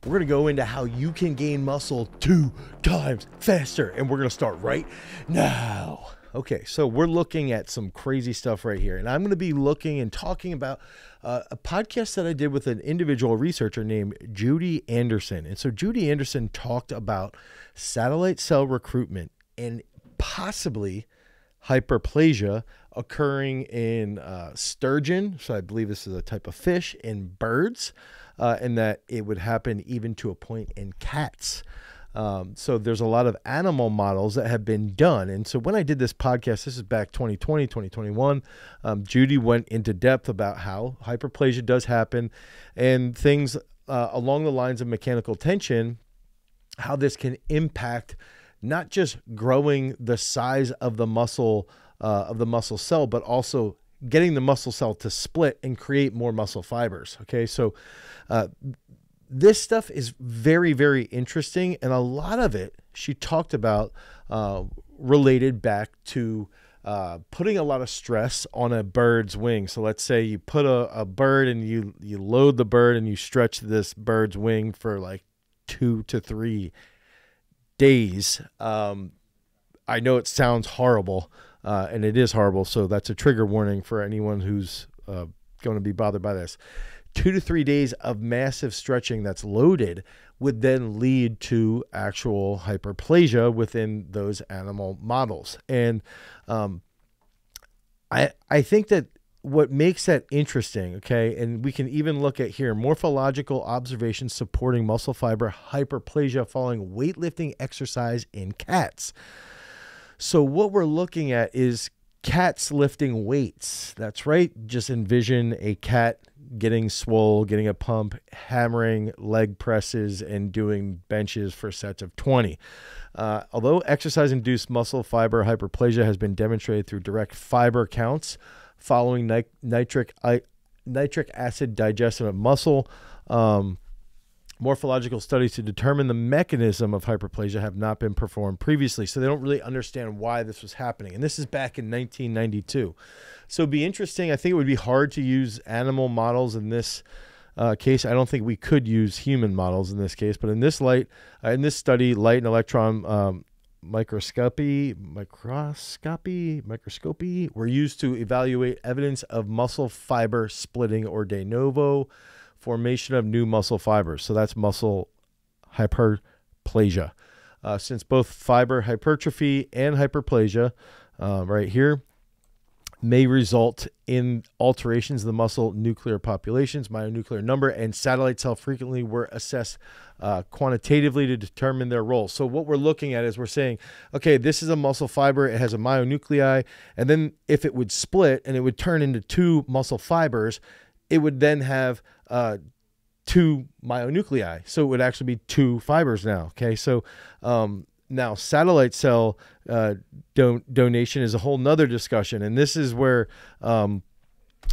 We're going to go into how you can gain muscle 2 times faster, and we're going to start right now. Okay, so we're looking at some crazy stuff right here, and I'm going to be looking and talking about a podcast that I did with an individual researcher named Judy Anderson. And so Judy Anderson talked about satellite cell recruitment and possibly hyperplasia occurring in sturgeon, so I believe this is a type of fish, in birds, and that it would happen even to a point in cats. So there's a lot of animal models that have been done. And so when I did this podcast, this is back 2020, 2021, Judy went into depth about how hyperplasia does happen and things along the lines of mechanical tension, how this can impact not just growing the size of the muscle cell, but also getting the muscle cell to split and create more muscle fibers. Okay, so this stuff is very, very interesting, and a lot of it she talked about related back to putting a lot of stress on a bird's wing. So let's say you put a bird and you load the bird and you stretch this bird's wing for like 2 to 3 days. I know it sounds horrible, and it is horrible, so that's a trigger warning for anyone who's going to be bothered by this. 2 to 3 days of massive stretching that's loaded would then lead to actual hyperplasia within those animal models. And I think that what makes that interesting, okay, and we can even look at here, morphological observations supporting muscle fiber hyperplasia following weightlifting exercise in cats. So what we're looking at is cats lifting weights. That's right. Just envision a cat getting swole, getting a pump, hammering leg presses, and doing benches for sets of 20. Although exercise-induced muscle fiber hyperplasia has been demonstrated through direct fiber counts following nitric acid digestion of muscle, morphological studies to determine the mechanism of hyperplasia have not been performed previously. So they don't really understand why this was happening. And this is back in 1992. So it'd be interesting. I think it would be hard to use animal models in this case. I don't think we could use human models in this case, but in this study, light and electron microscopy were used to evaluate evidence of muscle fiber splitting or de novo formation of new muscle fibers. So that's muscle hyperplasia. Since both fiber hypertrophy and hyperplasia right here may result in alterations of the muscle nuclear populations, myonuclear number, and satellite cell frequency were assessed quantitatively to determine their role. So what we're looking at is we're saying, okay, this is a muscle fiber, it has a myonuclei, and then if it would split and it would turn into 2 muscle fibers, it would then have 2 myonuclei. So it would actually be 2 fibers now. Okay. So now satellite cell donation is a whole nother discussion. And this is where a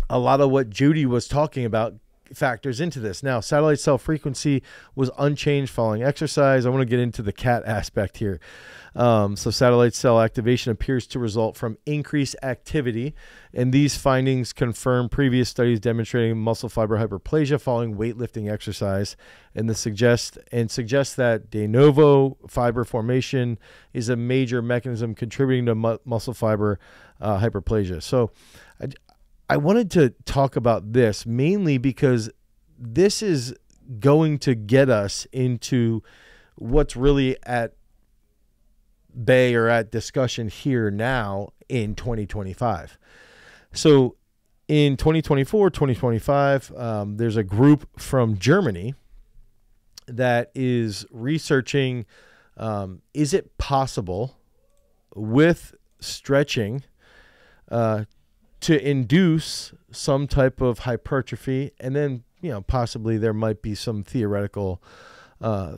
lot of what Judy was talking about factors into this. Now, satellite cell frequency was unchanged following exercise. I want to get into the cat aspect here. So satellite cell activation appears to result from increased activity, and these findings confirm previous studies demonstrating muscle fiber hyperplasia following weightlifting exercise, and suggest that de novo fiber formation is a major mechanism contributing to muscle fiber hyperplasia. So I wanted to talk about this mainly because this is going to get us into what's really at bay or at discussion here now in 2025. So in 2024, 2025, there's a group from Germany that is researching, is it possible with stretching to induce some type of hypertrophy, and then possibly there might be some theoretical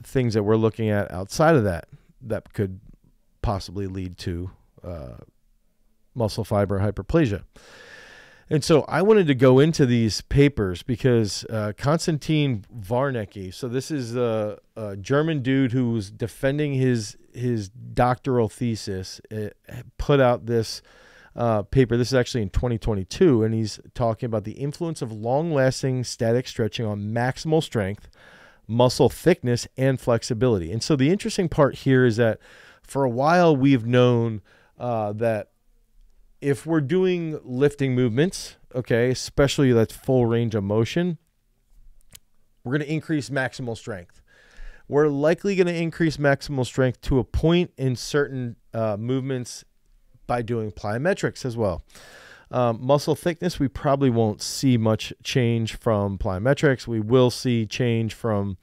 things that we're looking at outside of that could possibly lead to muscle fiber hyperplasia. And so I wanted to go into these papers because Konstantin Warnecki, so this is a German dude who was defending his doctoral thesis, put out this paper. This is actually in 2022, and he's talking about the influence of long-lasting static stretching on maximal strength, muscle thickness and flexibility. And so the interesting part here is that for a while we've known that if we're doing lifting movements, okay, especially that's full range of motion, we're going to increase maximal strength. We're likely going to increase maximal strength to a point in certain movements by doing plyometrics as well. Muscle thickness, we probably won't see much change from plyometrics. We will see change from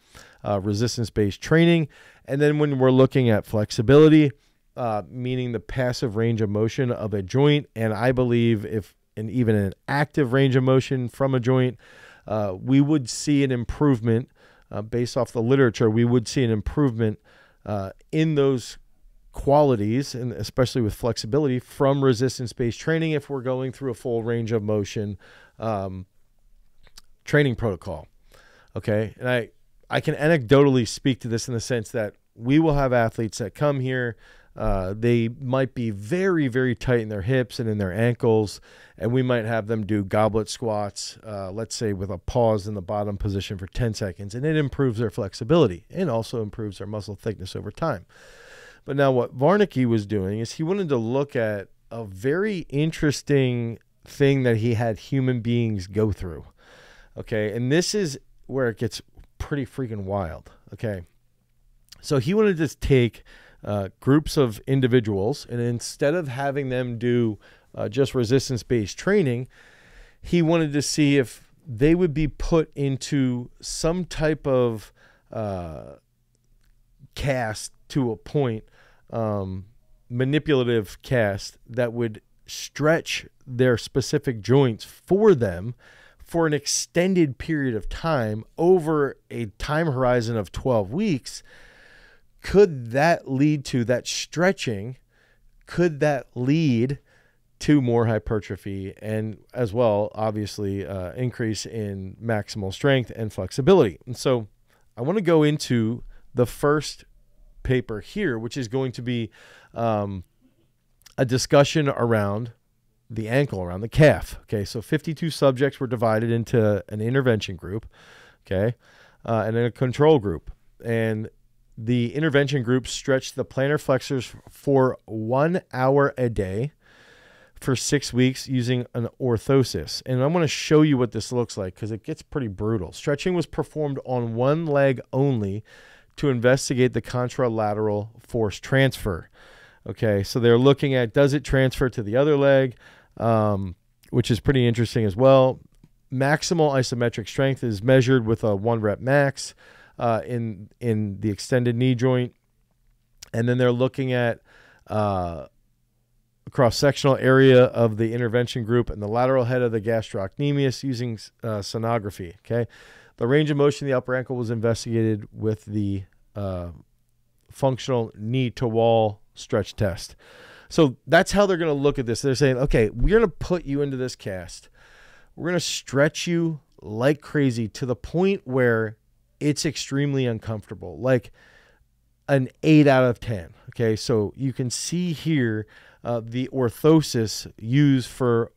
resistance-based training. And then when we're looking at flexibility, meaning the passive range of motion of a joint, and I believe even an active range of motion from a joint, we would see an improvement based off the literature. We would see an improvement in those qualities, and especially with flexibility, from resistance-based training if we're going through a full range of motion training protocol. Okay, and I can anecdotally speak to this in the sense that we will have athletes that come here. They might be very, very tight in their hips and in their ankles, and we might have them do goblet squats, let's say with a pause in the bottom position for 10 seconds, and it improves their flexibility and also improves their muscle thickness over time. But now what Warneke was doing is he wanted to look at a very interesting thing that he had human beings go through. Okay, and this is where it gets pretty freaking wild. Okay, so he wanted to take groups of individuals, and instead of having them do just resistance-based training, he wanted to see if they would be put into some type of cast to a point, manipulative cast that would stretch their specific joints for them for an extended period of time over a time horizon of 12 weeks. Could that lead to that stretching? Could that lead to more hypertrophy and as well, obviously, increase in maximal strength and flexibility? And so I want to go into the first paper here, which is going to be a discussion around the ankle, around the calf. Okay, so 52 subjects were divided into an intervention group, okay, and then a control group. And the intervention group stretched the plantar flexors for 1 hour a day for 6 weeks using an orthosis. And I'm going to show you what this looks like because it gets pretty brutal. Stretching was performed on one leg only to investigate the contralateral force transfer. Okay, so they're looking at, does it transfer to the other leg, which is pretty interesting as well. Maximal isometric strength is measured with a 1 rep max in the extended knee joint. And then they're looking at cross-sectional area of the intervention group and the lateral head of the gastrocnemius using sonography. Okay, the range of motion of the upper ankle was investigated with the functional knee-to-wall stretch test. So that's how they're going to look at this. They're saying, okay, we're going to put you into this cast. We're going to stretch you like crazy to the point where it's extremely uncomfortable, like an 8 out of 10. Okay, so you can see here the orthosis used for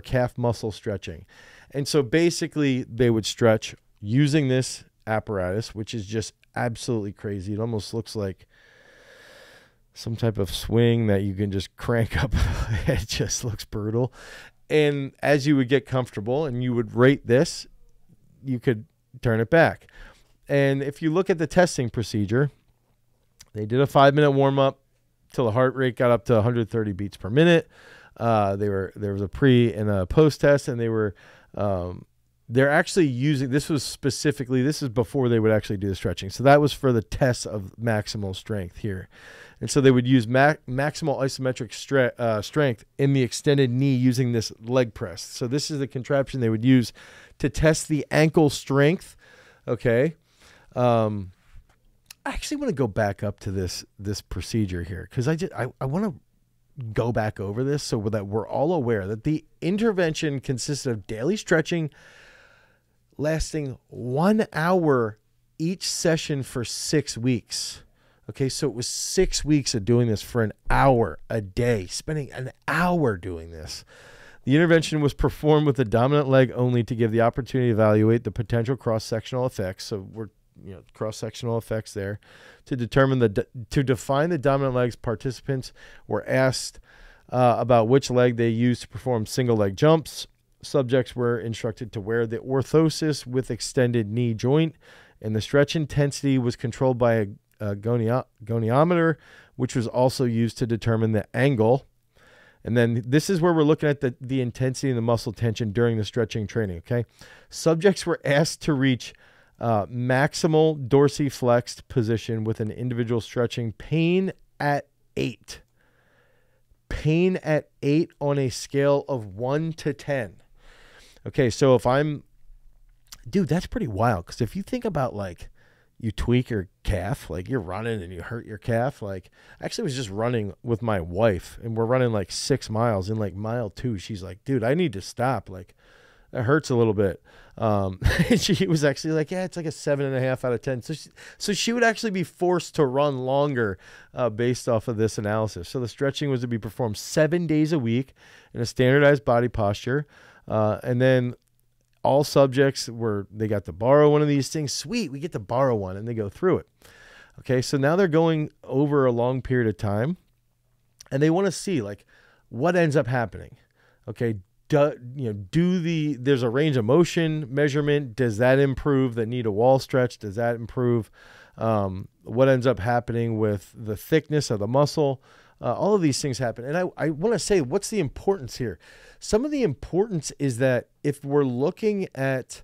calf muscle stretching. And so basically they would stretch using this apparatus, which is just absolutely crazy. It almost looks like some type of swing that you can just crank up. It just looks brutal. And as you would get comfortable and you would rate this, you could turn it back. And if you look at the testing procedure, they did a 5-minute warm-up till the heart rate got up to 130 beats per minute. There was a pre and a post test, and they're actually using, this is before they would actually do the stretching. So that was for the test of maximal strength here. And so they would use maximal isometric strength in the extended knee using this leg press. So this is the contraption they would use to test the ankle strength. Okay. I actually want to go back up to this procedure here because I want to go back over this so that we're all aware that the intervention consisted of daily stretching lasting 1 hour each session for 6 weeks. Okay, so it was 6 weeks of doing this for an hour a day, spending an hour doing this. The intervention was performed with the dominant leg only to give the opportunity to evaluate the potential cross-sectional effects. So we're, cross-sectional effects there. To define the dominant legs, participants were asked about which leg they used to perform single leg jumps. Subjects were instructed to wear the orthosis with extended knee joint, and the stretch intensity was controlled by a goniometer, which was also used to determine the angle. And then this is where we're looking at the intensity and the muscle tension during the stretching training, okay? Subjects were asked to reach maximal dorsiflexed position with an individual stretching pain at 8. Pain at 8 on a scale of 1 to 10. Okay, so if dude, that's pretty wild. Because if you think about, like, you tweak your calf, like you're running and you hurt your calf. Like, I actually was just running with my wife, and we're running like 6 miles. In like mile 2, she's like, dude, I need to stop. Like, that hurts a little bit. And she was actually like, yeah, it's like a 7.5 out of 10. So she would actually be forced to run longer based off of this analysis. So the stretching was to be performed 7 days a week in a standardized body posture. And then all subjects they got to borrow one of these things. Sweet, we get to borrow one, and they go through it. Okay, so now they're going over a long period of time, and they want to see, like, what ends up happening. Okay, there's a range of motion measurement. Does that improve the knee to wall stretch? Does that improve what ends up happening with the thickness of the muscle? All of these things happen. And I want to say, what's the importance here? Some of the importance is that if we're looking at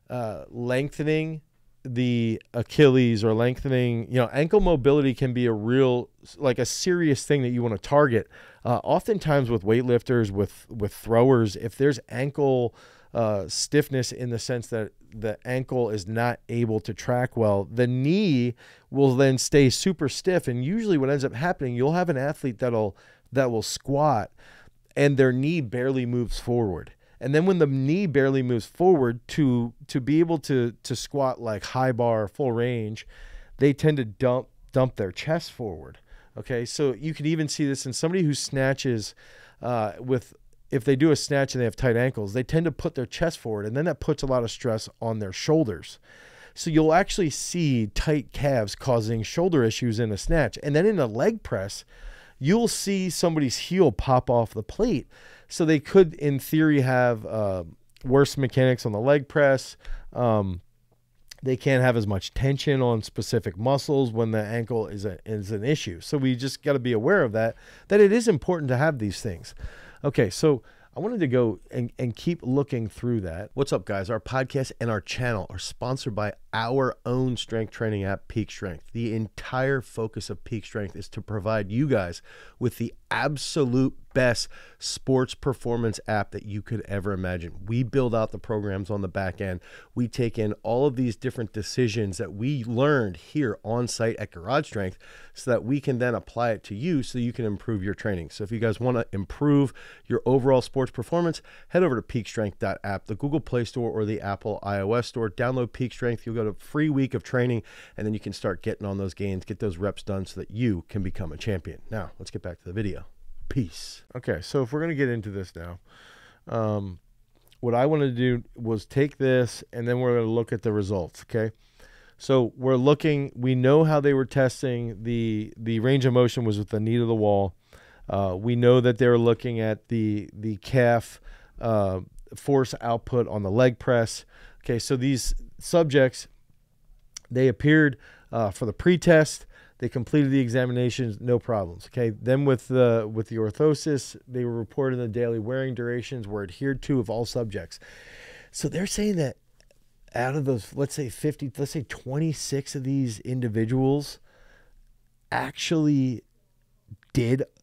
lengthening the Achilles or lengthening, ankle mobility can be a serious thing that you want to target. Oftentimes with weightlifters, with throwers, if there's ankle stiffness in the sense that the ankle is not able to track well, the knee will then stay super stiff. And usually what ends up happening, you'll have an athlete that will squat and their knee barely moves forward. And then when the knee barely moves forward, to be able to squat like high bar, full range, they tend to dump their chest forward. Okay, so you can even see this in somebody who snatches if they do a snatch and they have tight ankles, they tend to put their chest forward, and then that puts a lot of stress on their shoulders. So you'll actually see tight calves causing shoulder issues in a snatch. And then in a leg press, you'll see somebody's heel pop off the plate. So they could, in theory, have worse mechanics on the leg press. They can't have as much tension on specific muscles when the ankle is an issue. So we just got to be aware of that it is important to have these things. Okay, so I wanted to go and keep looking through that. What's up, guys? Our podcast and our channel are sponsored by our own strength training app, Peak Strength. The entire focus of Peak Strength is to provide you guys with the absolute best sports performance app that you could ever imagine. We build out the programs on the back end. We take in all of these different decisions that we learned here on site at Garage Strength so that we can then apply it to you so you can improve your training. So if you guys want to improve your overall sports performance, head over to peakstrength.app, the Google Play Store or the Apple iOS Store. Download Peak Strength. You'll go to a free week of training, and then you can start getting on those gains, get those reps done so that you can become a champion. Now, let's get back to the video. Peace. Okay, so if we're going to get into this now, what I want to do was take this, and then we're going to look at the results, okay? So we know how they were testing. The range of motion was with the knee to the wall. We know that they were looking at the calf force output on the leg press. Okay, so these subjects, they appeared for the pre-test. They completed the examinations, no problems. Okay, then with the orthosis, they were reported the daily wearing durations were adhered to of all subjects. So they're saying that out of those, let's say 26 of these individuals actually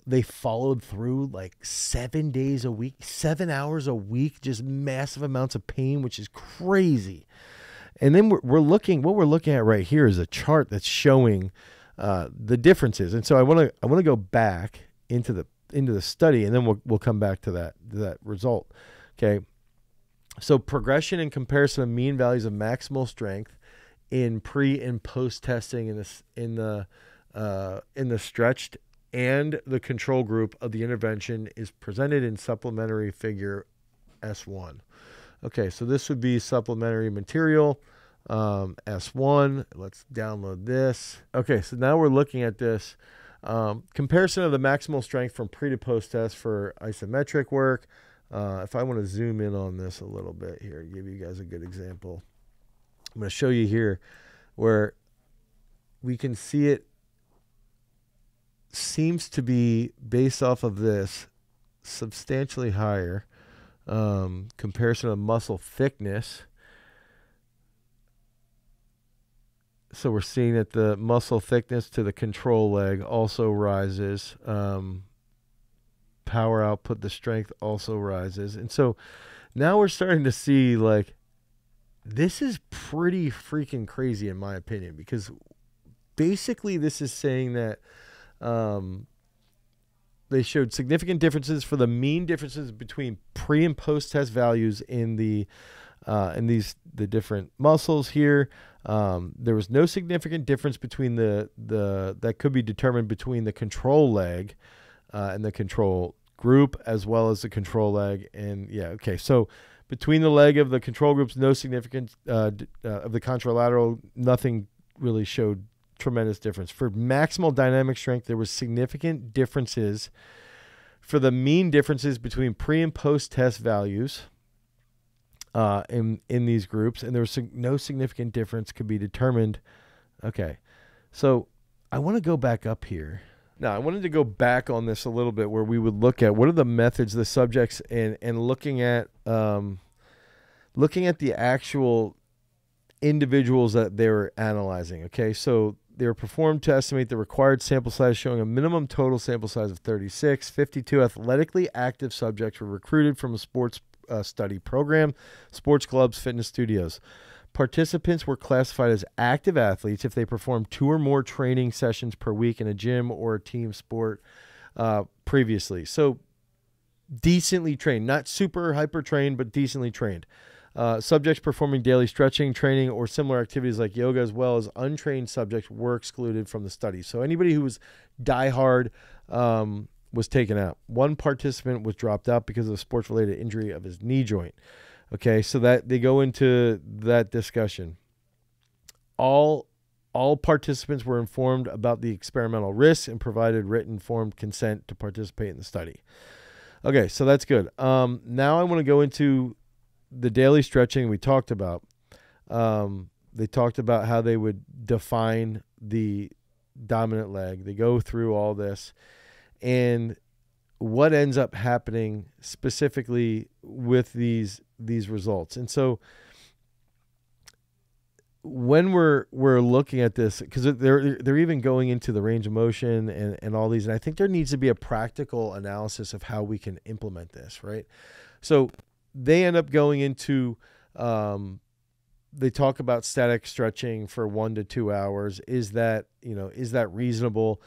they followed through like 7 days a week, 7 hours a week, just massive amounts of pain, which is crazy. And then what we're looking at right here is a chart that's showing the differences. And so I want to go back into the study, and then we'll come back to that result. Okay. So progression in comparison of mean values of maximal strength in pre and post testing in the stretched and the control group of the intervention is presented in supplementary figure S1. Okay, so this would be supplementary material, S1. Let's download this. Okay, so now we're looking at this. Comparison of the maximal strength from pre to post test for isometric work. If I want to zoom in on this a little bit here, give you guys a good example. I'm going to show you here where we can see it seems to be, based off of this, substantially higher. Comparison of muscle thickness. So we're seeing that the muscle thickness to the control leg also rises. Power output, the strength also rises. And so now we're starting to see, like, this is pretty freaking crazy in my opinion, because basically this is saying that they showed significant differences for the mean differences between pre and post test values in the different muscles here. There was no significant difference between that could be determined between the control leg and the control group, as well as the control leg. And yeah, okay, so between the leg of the control groups, no significant of the contralateral, nothing really showed tremendous difference. For maximal dynamic strength, there was significant differences for the mean differences between pre and post test values in these groups, and there was no significant difference could be determined. Okay, so I want to go back up here. Now, I wanted to go back on this a little bit, where we would look at what are the methods, the subjects, and looking at the actual individuals that they were analyzing. Okay, so they were performed to estimate the required sample size, showing a minimum total sample size of 36. 52 athletically active subjects were recruited from a sports study program, sports clubs, fitness studios. Participants were classified as active athletes if they performed 2 or more training sessions per week in a gym or a team sport previously. So decently trained, not super hyper trained, but decently trained. Subjects performing daily stretching, training, or similar activities like yoga, as well as untrained subjects, were excluded from the study. So anybody who was diehard was taken out. One participant was dropped out because of a sports-related injury of his knee joint. Okay, so that they go into that discussion. All participants were informed about the experimental risks and provided written informed consent to participate in the study. Okay, so that's good. Now I want to go into the daily stretching we talked about. They talked about how they would define the dominant leg. They go through all this, and what ends up happening specifically with these results. And so when we're looking at this, because they're even going into the range of motion and all these, and I think there needs to be a practical analysis of how we can implement this, right? So they end up going into they talk about static stretching for 1 to 2 hours. Is that reasonable?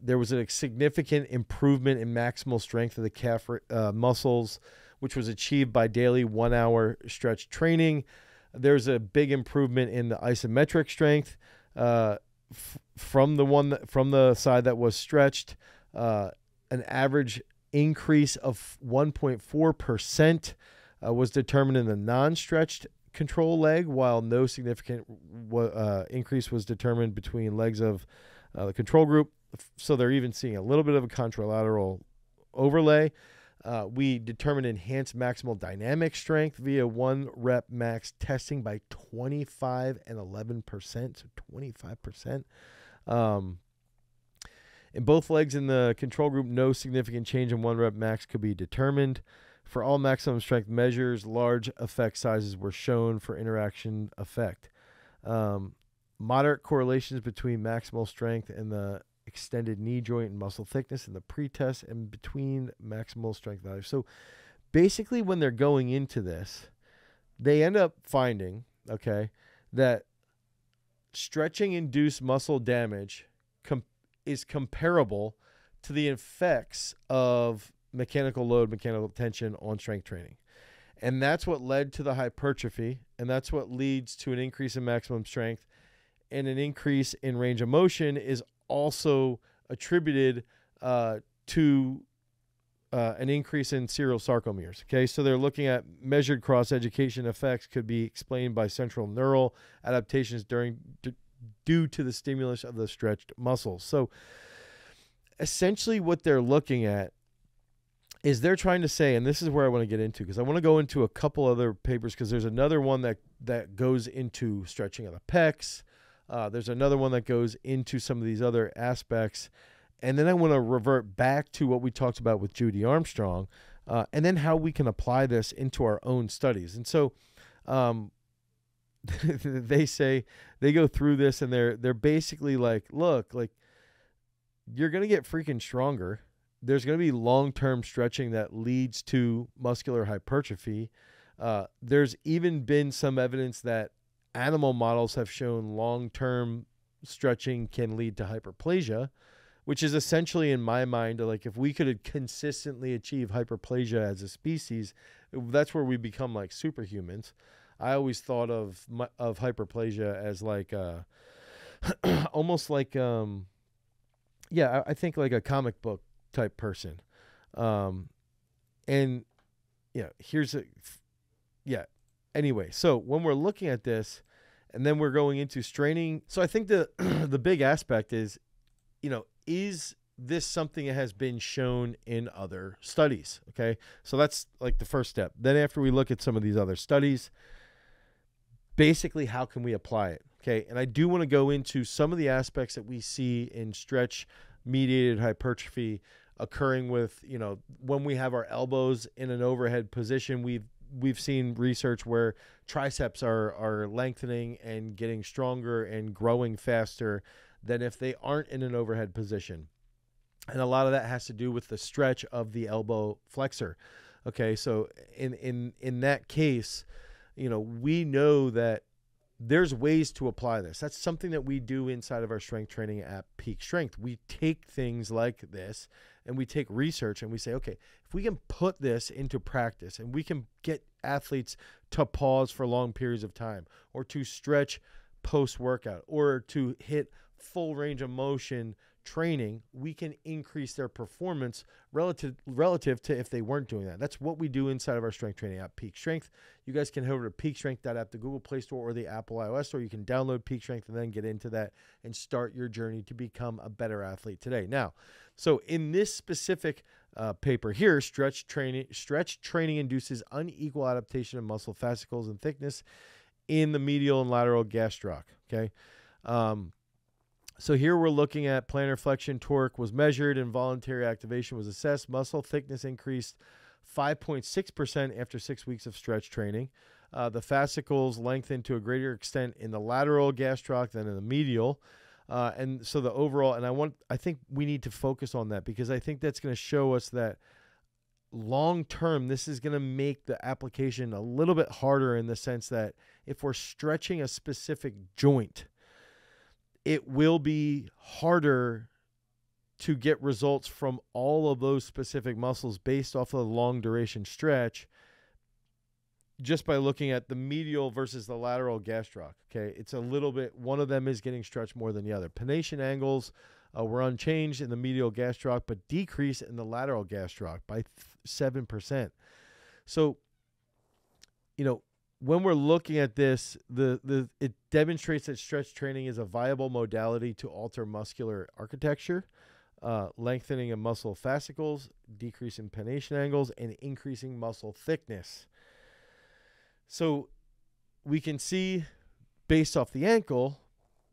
There was a significant improvement in maximal strength of the calf muscles, which was achieved by daily 1 hour stretch training. There's a big improvement in the isometric strength from the side that was stretched. An average increase of 1.4% was determined in the non-stretched control leg, while no significant increase was determined between legs of the control group. So they're even seeing a little bit of a contralateral overlay. We determined enhanced maximal dynamic strength via 1 rep max testing by 25 and 11%, so 25%. In both legs in the control group, no significant change in 1 rep max could be determined. For all maximum strength measures, large effect sizes were shown for interaction effect. Moderate correlations between maximal strength and the extended knee joint and muscle thickness in the pretest and between maximal strength values. So basically when they're going into this, they end up finding, okay, that stretching induced muscle damage is comparable to the effects of mechanical load, mechanical tension on strength training. And that's what led to the hypertrophy, and that's what leads to an increase in maximum strength, and an increase in range of motion is also attributed to an increase in serial sarcomeres. Okay, so they're looking at measured cross-education effects could be explained by central neural adaptations due to the stimulus of the stretched muscles. So essentially what they're looking at is they're trying to say, and this is where I want to get into, because I want to go into a couple other papers, because there's another one that goes into stretching of the pecs. There's another one that goes into some of these other aspects. And then I want to revert back to what we talked about with Judy Armstrong, and then how we can apply this into our own studies. And so they say, they go through this, and they're basically like, look, like, you're going to get freaking stronger. There's going to be long-term stretching that leads to muscular hypertrophy. There's even been some evidence that animal models have shown long-term stretching can lead to hyperplasia, which is essentially, in my mind, like, if we could consistently achieve hyperplasia as a species, that's where we become like superhumans. I always thought of hyperplasia as like almost like I think like a comic book type person. And anyway, so when we're looking at this, and then we're going into straining, so I think the big aspect is, is this something that has been shown in other studies? Okay, so that's like the first step. Then after we look at some of these other studies, basically, how can we apply it? Okay, and I do want to go into some of the aspects that we see in stretch mediated hypertrophy occurring with, when we have our elbows in an overhead position. We've seen research where triceps are lengthening and getting stronger and growing faster than if they aren't in an overhead position. And a lot of that has to do with the stretch of the elbow flexor. Okay, so in that case, we know that there's ways to apply this. That's something that we do inside of our strength training at Peak Strength. We take things like this and we take research and we say, okay, if we can put this into practice and we can get athletes to pause for long periods of time, or to stretch post-workout, or to hit full range of motion training, we can increase their performance relative to if they weren't doing that. That's what we do inside of our strength training app, Peak Strength. You guys can head over to peakstrength.app, the Google Play Store or the Apple iOS Store. You can download Peak Strength and then get into that and start your journey to become a better athlete today. Now, so in this specific paper here, stretch training induces unequal adaptation of muscle fascicles and thickness in the medial and lateral gastroc. Okay. So here we're looking at plantar flexion torque was measured and voluntary activation was assessed. Muscle thickness increased 5.6% after 6 weeks of stretch training. The fascicles lengthened to a greater extent in the lateral gastroc than in the medial. And so the overall, and I think we need to focus on that, because I think that's going to show us that long term, this is going to make the application a little bit harder, in the sense that if we're stretching a specific joint, it will be harder to get results from all of those specific muscles based off of a long duration stretch, just by looking at the medial versus the lateral gastroc. Okay, it's a little bit, one of them is getting stretched more than the other. Pronation angles were unchanged in the medial gastroc, but decrease in the lateral gastroc by 7%. So, when we're looking at this, it demonstrates that stretch training is a viable modality to alter muscular architecture, lengthening of muscle fascicles, decreasing pronation angles, and increasing muscle thickness. So we can see, based off the ankle,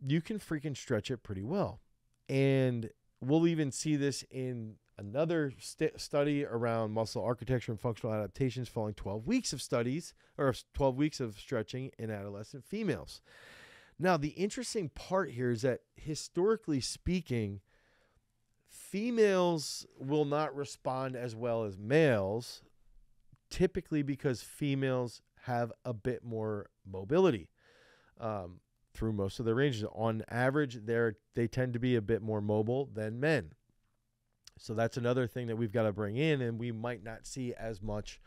you can freaking stretch it pretty well. And we'll even see this in another study around muscle architecture and functional adaptations following 12 weeks of studies, or 12 weeks of stretching in adolescent females. Now, the interesting part here is that, historically speaking, females will not respond as well as males, typically because females have a bit more mobility through most of their ranges. On average, they tend to be a bit more mobile than men. So that's another thing that we've got to bring in, and we might not see as much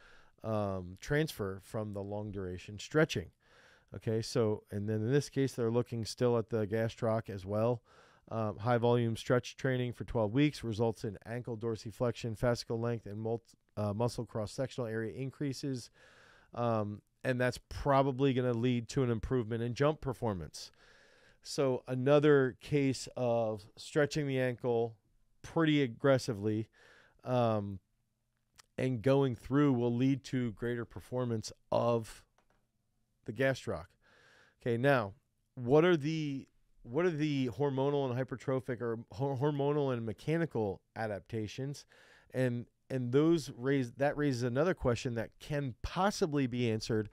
transfer from the long duration stretching. Okay, so, and then in this case, they're looking still at the gastroc as well. High volume stretch training for 12 weeks results in ankle dorsiflexion, fascicle length, and muscle cross-sectional area increases. And that's probably going to lead to an improvement in jump performance. So another case of stretching the ankle pretty aggressively and going through will lead to greater performance of the gastroc. Okay, now what are the hormonal and hypertrophic or hormonal and mechanical adaptations? And that raises another question that can possibly be answered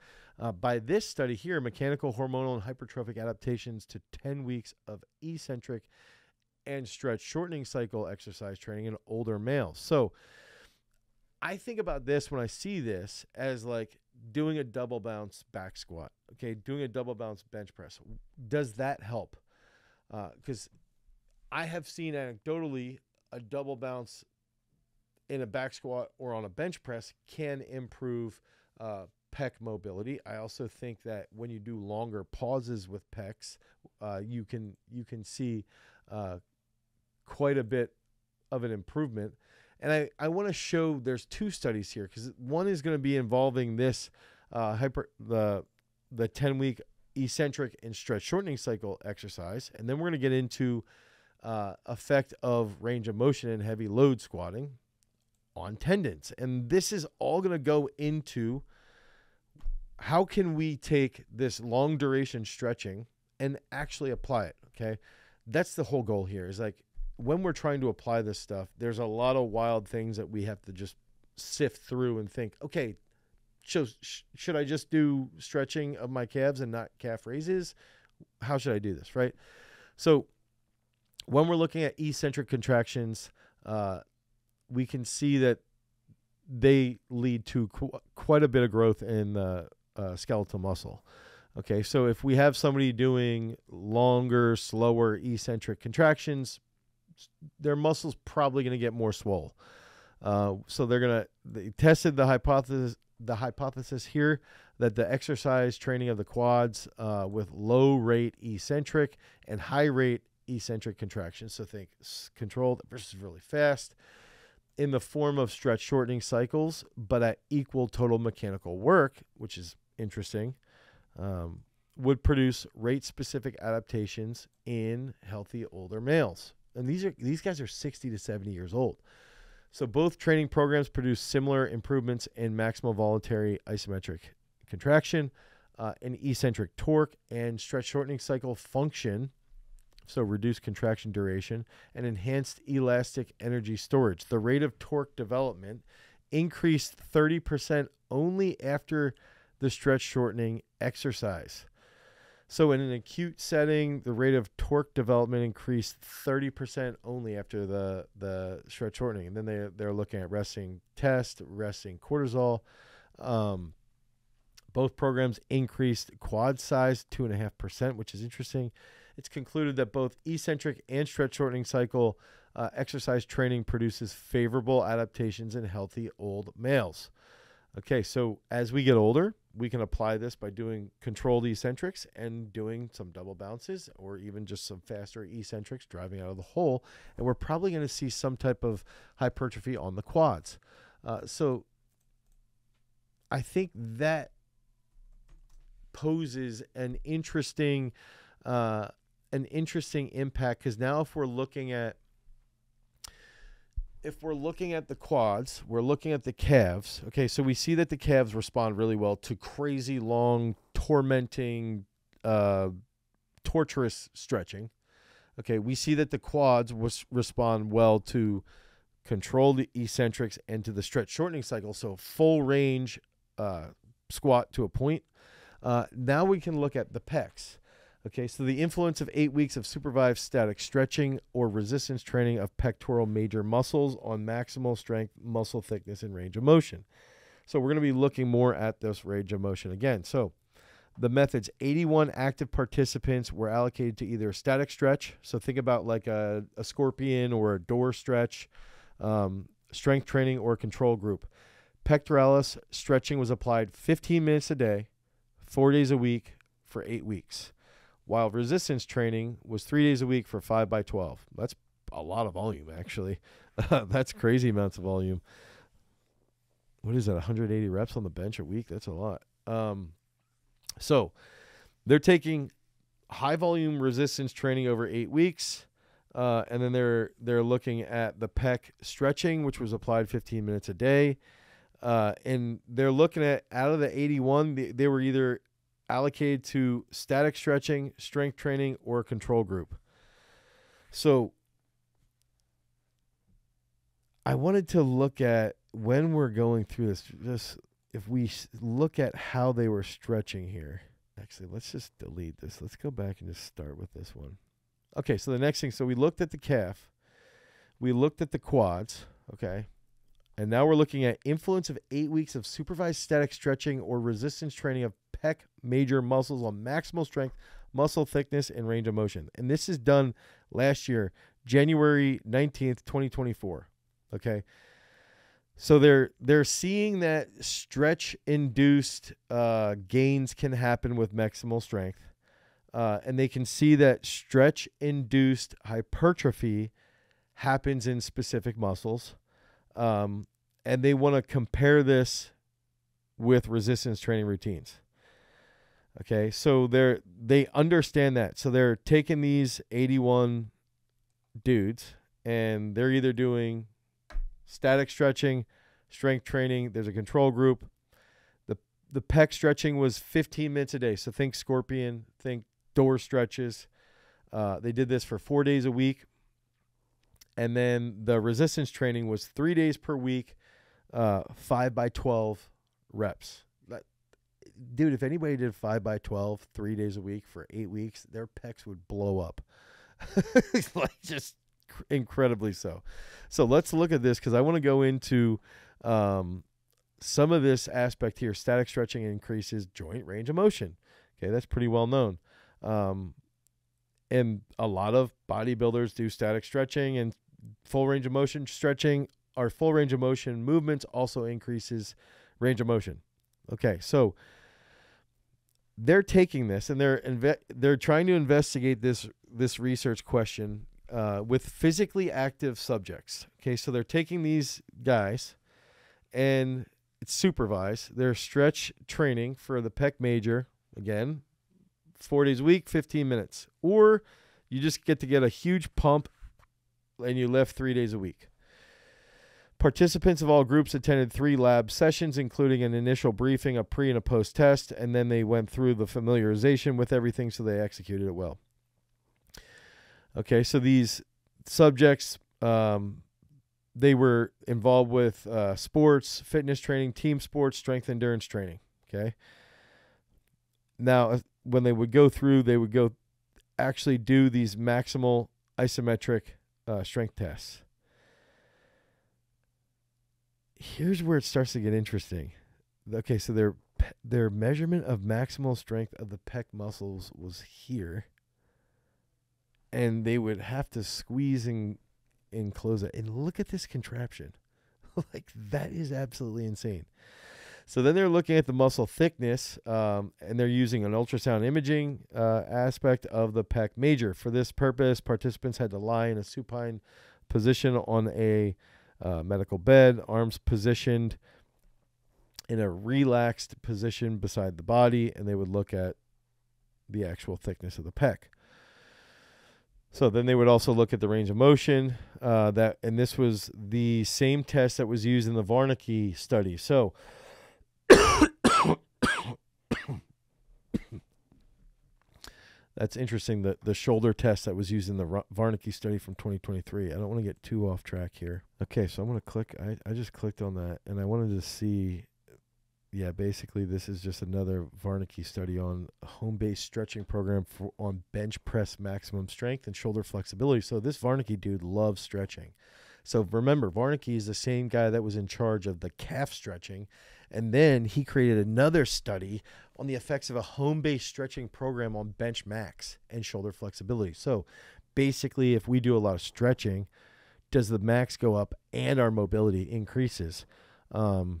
by this study here: mechanical, hormonal, and hypertrophic adaptations to 10 weeks of eccentric and stretch shortening cycle exercise training in older males. So I think about this when I see this as like doing a double bounce back squat, okay, doing a double bounce bench press. Does that help? Because I have seen anecdotally a double bounce in a back squat or on a bench press can improve pec mobility. I also think that when you do longer pauses with pecs, you can see quite a bit of an improvement. And I want to show there's two studies here, because one is going to be involving this the 10-week eccentric and stretch shortening cycle exercise, and then we're going to get into effect of range of motion and heavy load squatting on tendons. And this is all going to go into how can we take this long duration stretching and actually apply it. Okay, that's the whole goal here, is like when we're trying to apply this stuff, there's a lot of wild things that we have to just sift through and think, okay, so should I just do stretching of my calves and not calf raises? How should I do this, right? So when we're looking at eccentric contractions, we can see that they lead to quite a bit of growth in the skeletal muscle. Okay, so if we have somebody doing longer, slower eccentric contractions, their muscle's probably going to get more swole. So they tested the hypothesis here that the exercise training of the quads with low rate eccentric and high rate eccentric contractions, so think controlled versus really fast, in the form of stretch shortening cycles, but at equal total mechanical work, which is interesting, would produce rate specific adaptations in healthy older males. And these guys are 60 to 70 years old. So both training programs produce similar improvements in maximal voluntary isometric contraction, and eccentric torque, and stretch shortening cycle function, so reduced contraction duration, and enhanced elastic energy storage. The rate of torque development increased 30% only after the stretch shortening exercise. So in an acute setting, the rate of torque development increased 30% only after the stretch shortening. And then they're looking at resting test, resting cortisol. Both programs increased quad size 2.5%, which is interesting. It's concluded that both eccentric and stretch shortening cycle exercise training produces favorable adaptations in healthy old males. Okay, so as we get older, we can apply this by doing controlled eccentrics and doing some double bounces, or even just some faster eccentrics driving out of the hole. And we're probably going to see some type of hypertrophy on the quads. So I think that poses an interesting impact, because now if we're looking at the quads, we're looking at the calves. Okay, so we see that the calves respond really well to crazy long, tormenting, torturous stretching. Okay, we see that the quads respond well to controlled eccentrics and to the stretch shortening cycle, so full range squat to a point. Now we can look at the pecs. Okay, so the influence of 8 weeks of supervised static stretching or resistance training of pectoral major muscles on maximal strength, muscle thickness, and range of motion. So we're going to be looking more at this range of motion again. So the methods: 81 active participants were allocated to either static stretch, so think about like a scorpion or a door stretch, strength training, or control group. Pectoralis stretching was applied 15 minutes a day, 4 days a week for 8 weeks. while resistance training was 3 days a week for 5x12. That's a lot of volume, actually. That's crazy amounts of volume. What is that, 180 reps on the bench a week? That's a lot. So they're taking high volume resistance training over 8 weeks. And then they're looking at the pec stretching, which was applied 15 minutes a day. And they're looking at, out of the 81, they were either allocated to static stretching, strength training, or a control group. So I wanted to look at, when we're going through this, just if we look at how they were stretching here. Actually, let's just delete this. Let's go back and just start with this one. Okay, so the next thing, so we looked at the calf. We looked at the quads, okay? And now we're looking at influence of 8 weeks of supervised static stretching or resistance training of pec major muscles on maximal strength, muscle thickness, and range of motion. And this is done last year, January 19th, 2024, okay? So they're seeing that stretch-induced gains can happen with maximal strength. And they can see that stretch-induced hypertrophy happens in specific muscles. And they want to compare this with resistance training routines. Okay, so they understand that. So they're taking these 81 dudes, and they're either doing static stretching, strength training. There's a control group. The pec stretching was 15 minutes a day. So think scorpion, think door stretches. They did this for 4 days a week. And then the resistance training was 3 days per week, 5x12 reps. Dude, if anybody did 5x12 3 days a week for 8 weeks, their pecs would blow up. Like, just incredibly so. So let's look at this, because I want to go into some of this aspect here. Static stretching increases joint range of motion. Okay, that's pretty well known. And a lot of bodybuilders do static stretching, and full range of motion stretching, or full range of motion movements, also increases range of motion. Okay, so they're taking this, and they're trying to investigate this research question with physically active subjects. Okay, so they're taking these guys, and it's supervised. They're stretch training for the pec major, again, 4 days a week, 15 minutes. Or you just get a huge pump and you lift 3 days a week. Participants of all groups attended 3 lab sessions, including an initial briefing, a pre and a post test, and then they went through the familiarization with everything, so they executed it well. Okay, so these subjects, they were involved with sports, fitness training, team sports, strength endurance training. Okay. Now, when they would go through, they would go actually do these maximal isometric strength tests. Here's where it starts to get interesting. Okay, so their measurement of maximal strength of the pec muscles was here, and they would have to squeeze and close it. And look at this contraption. Like, that is absolutely insane. So then they're looking at the muscle thickness, and they're using an ultrasound imaging aspect of the pec major. For this purpose, participants had to lie in a supine position on a medical bed, arms positioned in a relaxed position beside the body, and they would look at the actual thickness of the pec. So then they would also look at the range of motion, and this was the same test that was used in the Warnke study. So that's interesting, the shoulder test that was used in the Warnke study from 2023. I don't want to get too off track here. Okay, so I'm going to click. I just clicked on that, and I wanted to see, yeah, basically this is just another Warnke study on a home-based stretching program on bench press maximum strength and shoulder flexibility. So this Warnke dude loves stretching. So remember, Warnke is the same guy that was in charge of the calf stretching, and then he created another study on the effects of a home-based stretching program on bench max and shoulder flexibility. So basically, if we do a lot of stretching, does the max go up and our mobility increases? And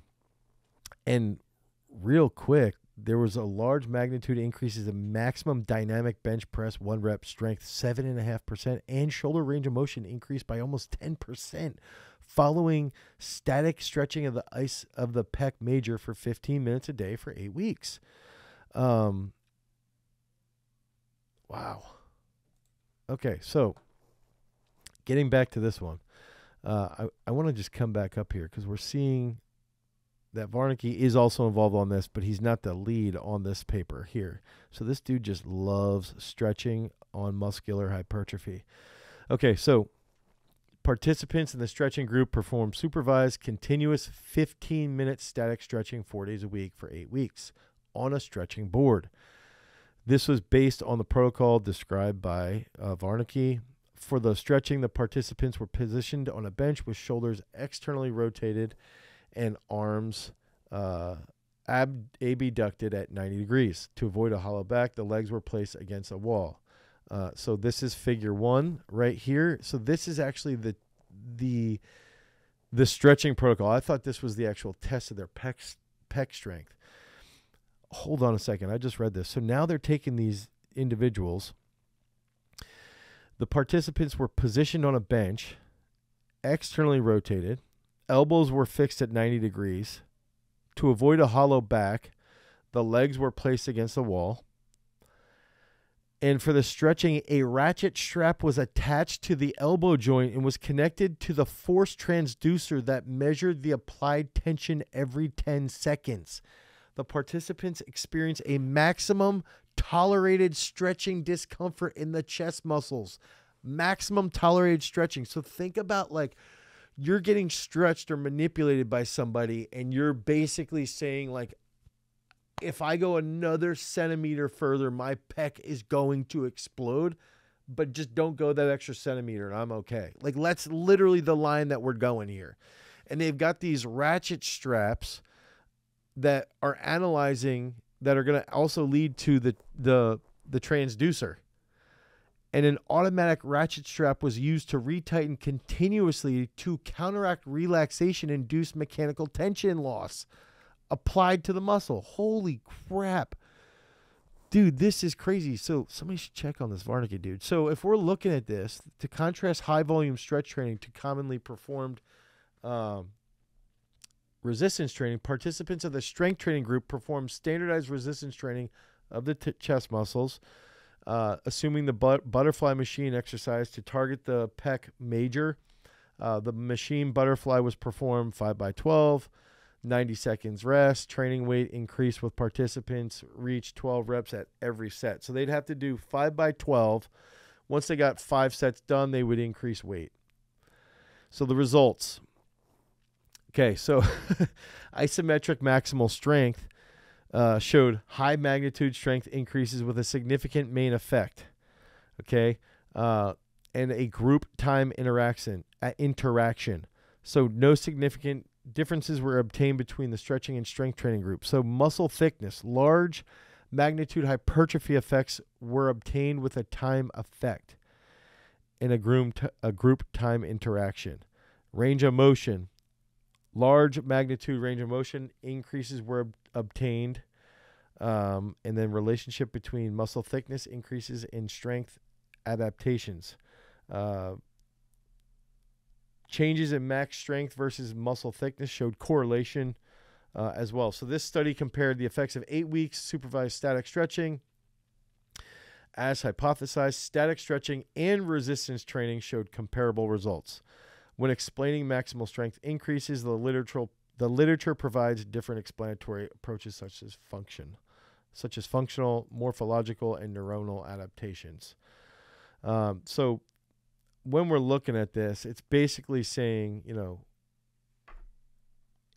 real quick, There was a large magnitude increases in maximum dynamic bench press 1 rep strength 7.5%, and shoulder range of motion increased by almost 10% following static stretching of the ice of the pec major for 15 minutes a day for 8 weeks. Wow. Okay, so getting back to this one, I want to just come back up here because we're seeing that Warnke is also involved on this, but he's not the lead on this paper here. So this dude just loves stretching on muscular hypertrophy. Okay, so participants in the stretching group performed supervised, continuous 15-minute static stretching 4 days a week for 8 weeks on a stretching board. This was based on the protocol described by Warnke. For the stretching, the participants were positioned on a bench with shoulders externally rotated and arms abducted at 90 degrees. To avoid a hollow back, the legs were placed against a wall. So this is figure 1 right here. So this is actually the stretching protocol. I thought this was the actual test of their pec strength. Hold on a second. I just read this. So now they're taking these individuals. The participants were positioned on a bench, externally rotated. Elbows were fixed at 90 degrees. To avoid a hollow back, the legs were placed against the wall. And for the stretching, a ratchet strap was attached to the elbow joint and was connected to the force transducer that measured the applied tension every 10 seconds. The participants experienced a maximum tolerated stretching discomfort in the chest muscles. Maximum tolerated stretching. So think about like you're getting stretched or manipulated by somebody and you're basically saying like, if I go another centimeter further, my pec is going to explode, but just don't go that extra centimeter and I'm okay. Like that's literally the line that we're going here. And they've got these ratchet straps that are analyzing, that are going to also lead to the transducer. And an automatic ratchet strap was used to retighten continuously to counteract relaxation-induced mechanical tension loss applied to the muscle. Holy crap. Dude, this is crazy. So somebody should check on this Warnke dude. So if we're looking at this, to contrast high-volume stretch training to commonly performed resistance training, participants of the strength training group performed standardized resistance training of the chest muscles, assuming the butterfly machine exercise to target the pec major. The machine butterfly was performed 5x12, 90 seconds rest. Training weight increased with participants reached 12 reps at every set. So they'd have to do 5x12. Once they got 5 sets done, they would increase weight. So the results. Okay, so isometric maximal strength showed high magnitude strength increases with a significant main effect. Okay, and a group time interaction. So no significant differences were obtained between the stretching and strength training groups. So muscle thickness, large magnitude hypertrophy effects were obtained with a time effect in a group time interaction. Range of motion. Large magnitude range of motion increases were obtained, and then relationship between muscle thickness increases in strength adaptations. Changes in max strength versus muscle thickness showed correlation as well. So this study compared the effects of 8 weeks supervised static stretching. As hypothesized, static stretching and resistance training showed comparable results. When explaining maximal strength increases, the literature provides different explanatory approaches such as functional, morphological, and neuronal adaptations. So when we're looking at this, it's basically saying,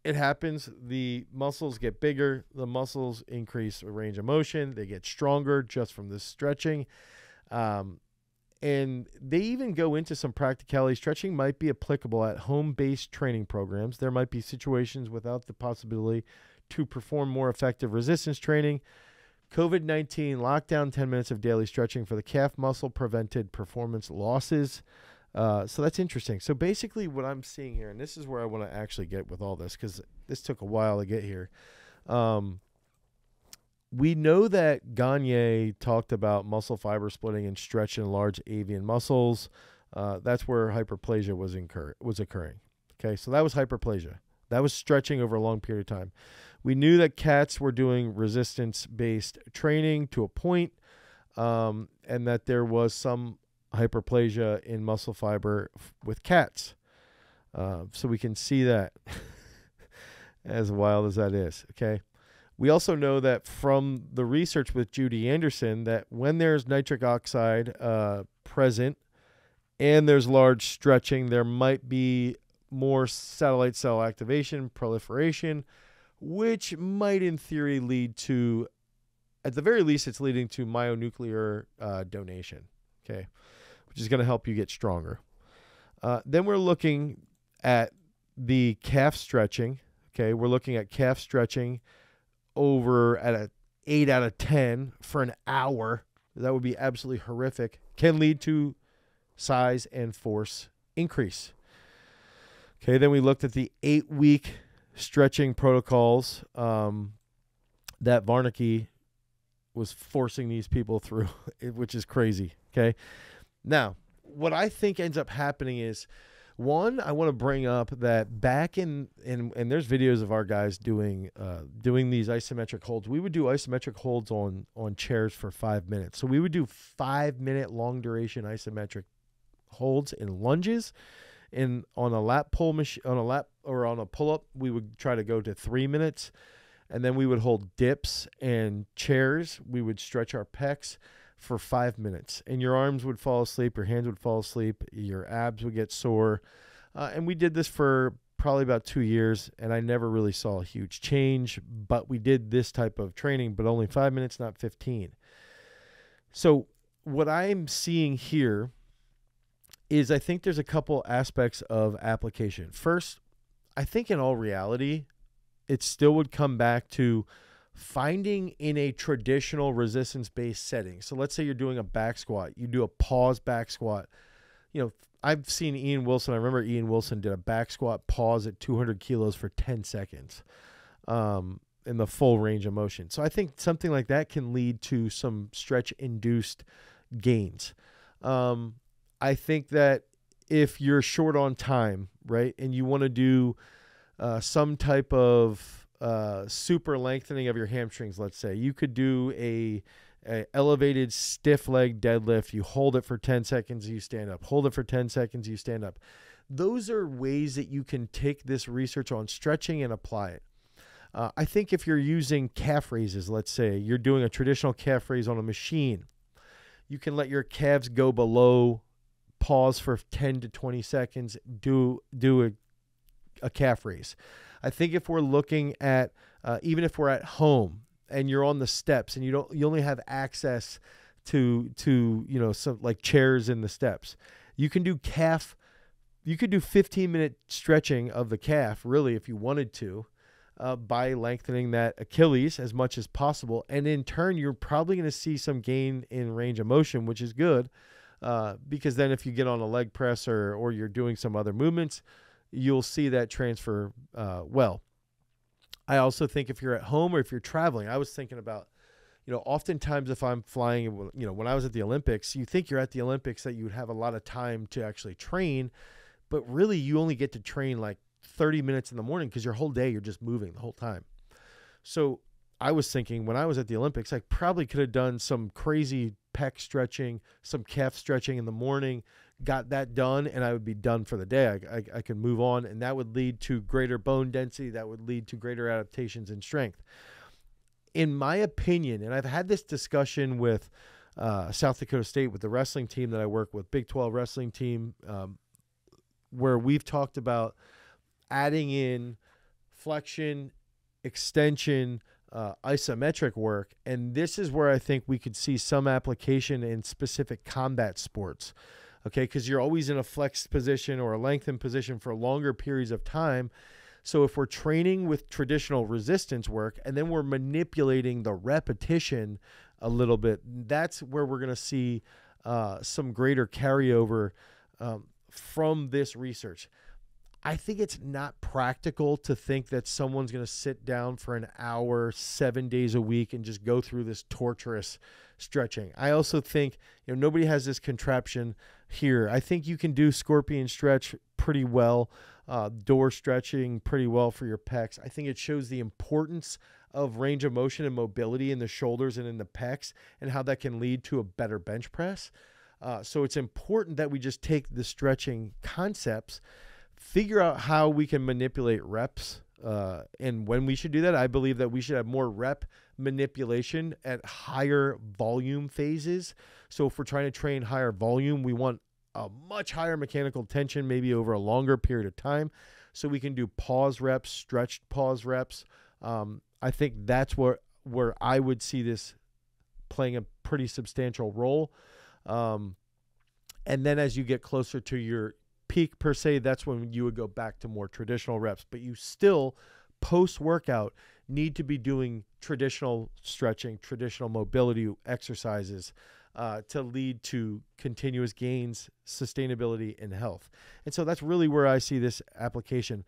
it happens, the muscles get bigger, the muscles increase range of motion, they get stronger just from this stretching. And they even go into some practicality. Stretching might be applicable at home-based training programs. There might be situations without the possibility to perform more effective resistance training. COVID-19 lockdown 10 minutes of daily stretching for the calf muscle prevented performance losses. So that's interesting. So basically what I'm seeing here, and this is where I want to actually get with all this because this took a while to get here. We know that Gagne talked about muscle fiber splitting and stretch in large avian muscles. That's where hyperplasia was occurring. Okay, so that was hyperplasia. That was stretching over a long period of time. We knew that cats were doing resistance-based training to a point, and that there was some hyperplasia in muscle fiber with cats. So we can see that, as wild as that is. Okay. We also know that from the research with Judy Anderson that when there's nitric oxide present and there's large stretching, there might be more satellite cell activation, proliferation, which might in theory lead to, at the very least, it's leading to myonuclear donation, okay, which is going to help you get stronger. Then we're looking at the calf stretching, okay. We're looking at calf stretching over at a 8 out of 10 for an hour. That would be absolutely horrific. Can lead to size and force increase. Okay, then we looked at the 8-week stretching protocols that Varnecke was forcing these people through, which is crazy. Okay, now what I think ends up happening is, one, I want to bring up that back in there's videos of our guys doing these isometric holds. We would do isometric holds on chairs for 5 minutes. So we would do 5-minute long duration isometric holds in lunges. And on a lat pull machine, on a pull-up, we would try to go to 3 minutes. And then we would hold dips and chairs. We would stretch our pecs for 5 minutes. And your arms would fall asleep, your hands would fall asleep, your abs would get sore. And we did this for probably about 2 years, and I never really saw a huge change. But we did this type of training, but only 5 minutes, not 15. So what I'm seeing here is I think there's a couple aspects of application. First, I think in all reality, it still would come back to finding in a traditional resistance-based setting. So let's say you're doing a back squat. You do a pause back squat. You know, I've seen Ian Wilson. I remember Ian Wilson did a back squat pause at 200 kilos for 10 seconds in the full range of motion. So I think something like that can lead to some stretch-induced gains. I think that if you're short on time, right, and you want to do some type of super lengthening of your hamstrings, let's say, you could do a elevated stiff leg deadlift. You hold it for 10 seconds, you stand up. Hold it for 10 seconds, you stand up. Those are ways that you can take this research on stretching and apply it. I think if you're using calf raises, let's say you're doing a traditional calf raise on a machine, you can let your calves go below, pause for 10 to 20 seconds, do a calf raise. I think if we're looking at, even if we're at home and you're on the steps and you only have access to some like chairs in the steps, you can do 15-minute stretching of the calf, really, if you wanted to, by lengthening that Achilles as much as possible. And in turn, you're probably going to see some gain in range of motion, which is good. Because then if you get on a leg press or you're doing some other movements, you'll see that transfer well. I also think if you're at home or if you're traveling, I was thinking about, oftentimes if I'm flying, when I was at the Olympics, you think you're at the Olympics that you would have a lot of time to actually train, but really you only get to train like 30 minutes in the morning because your whole day you're just moving the whole time. So I was thinking when I was at the Olympics, I probably could have done some crazy pec stretching, some calf stretching in the morning, got that done, and I would be done for the day. I could move on, and that would lead to greater bone density. That would lead to greater adaptations in strength. In my opinion, and I've had this discussion with South Dakota State, with the wrestling team that I work with, Big 12 wrestling team, where we've talked about adding in flexion, extension, isometric work. And this is where I think we could see some application in specific combat sports. Okay, because you're always in a flexed position or a lengthened position for longer periods of time. So if we're training with traditional resistance work and then we're manipulating the repetition a little bit, that's where we're going to see some greater carryover from this research. I think it's not practical to think that someone's going to sit down for an hour, 7 days a week and just go through this torturous stretching. I also think, nobody has this contraption here. I think you can do scorpion stretch pretty well, door stretching pretty well for your pecs. I think it shows the importance of range of motion and mobility in the shoulders and in the pecs and how that can lead to a better bench press. So it's important that we just take the stretching concepts, figure out how we can manipulate reps, and when we should do that. I believe that we should have more rep manipulation at higher volume phases. So if we're trying to train higher volume, we want a much higher mechanical tension, maybe over a longer period of time. So we can do pause reps, stretched pause reps. I think that's where I would see this playing a pretty substantial role. And then as you get closer to your peak per se, that's when you would go back to more traditional reps. But you still, post-workout, need to be doing traditional stretching, traditional mobility exercises to lead to continuous gains, sustainability, and health. And so that's really where I see this application.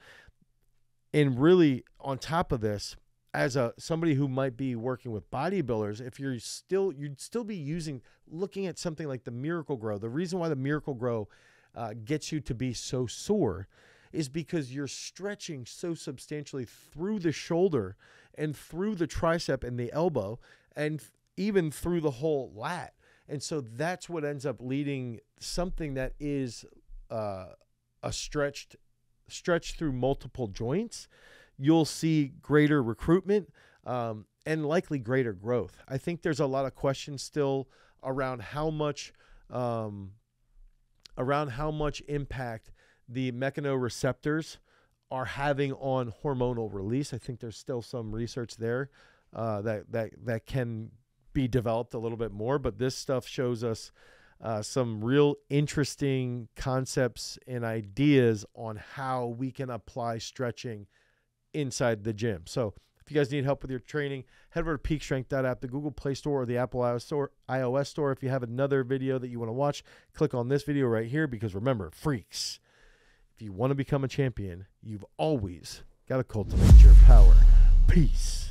And really, on top of this, as somebody who might be working with bodybuilders, if you'd still be looking at something like the Miracle Grow. The reason why the Miracle Grow gets you to be so sore is because you're stretching so substantially through the shoulder and through the tricep and the elbow and even through the whole lat. And so that's what ends up leading something that is a stretch through multiple joints. You'll see greater recruitment and likely greater growth. I think there's a lot of questions still around how much impact the mechanoreceptors are having on hormonal release. I think there's still some research there that can be developed a little bit more, but this stuff shows us some real interesting concepts and ideas on how we can apply stretching inside the gym. So if you guys need help with your training, head over to peakstrength.app, the Google Play Store or the Apple iOS Store. If you have another video that you want to watch, click on this video right here, because remember, freaks, if you want to become a champion, you've always got to cultivate your power. Peace.